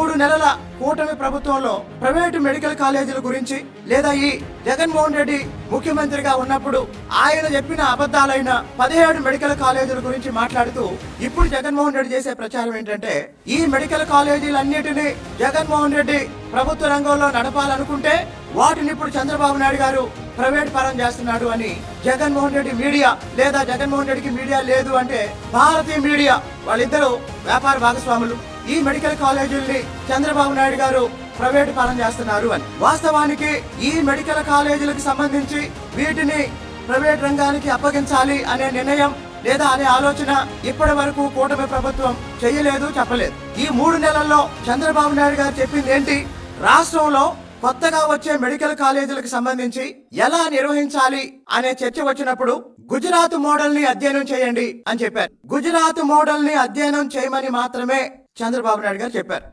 3 నెలల కూటమి ప్రభుత్వంలో ప్రైవేటు మెడికల్ కాలేజీల గురించి లేదా ఈ జగన్మోహన్ రెడ్డి ముఖ్యమంత్రిగా ఉన్నప్పుడు ఆయన చెప్పిన అబద్ధాలైన 17 మెడికల్ కాలేజీల గురించి మాట్లాడుతూ ఇప్పుడు జగన్మోహన్ రెడ్డి చేసే ప్రచారం ఏంటంటే ఈ మెడికల్ కాలేజీలన్నిటినీ జగన్మోహన్ రెడ్డి ప్రభుత్వ రంగంలో నడపాలనుకుంటే వాటిని ఇప్పుడు చంద్రబాబు నాయుడు గారు ప్రైవేట్ పరం చేస్తున్నాడు అని జగన్మోహన్ రెడ్డి మీడియా లేదా జగన్మోహన్ రెడ్డికి మీడియా లేదు అంటే భారతీయ మీడియా వాళ్ళిద్దరూ వ్యాపార భాగస్వాములు ఈ మెడికల్ కాలేజీల్ని చంద్రబాబు నాయుడు గారు ప్రైవేట్ పరం చేస్తున్నారు అని. వాస్తవానికి ఈ మెడికల్ కాలేజీలకు సంబంధించి వీటిని ప్రైవేట్ రంగానికి అప్పగించాలి అనే నిర్ణయం లేదా అనే ఆలోచన ఇప్పటి వరకు కూటమి ప్రభుత్వం చేయలేదు, చెప్పలేదు. ఈ 3 నెలల్లో చంద్రబాబు నాయుడు గారు చెప్పింది ఏంటి? రాష్ట్రంలో కొత్తగా వచ్చే మెడికల్ కాలేజీలకు సంబంధించి ఎలా నిర్వహించాలి అనే చర్చ వచ్చినప్పుడు గుజరాత్ మోడల్ ని అధ్యయనం చేయండి అని చెప్పారు. గుజరాత్ మోడల్ ని అధ్యయనం చేయమని మాత్రమే చంద్రబాబు నాయుడు గారు చెప్పారు.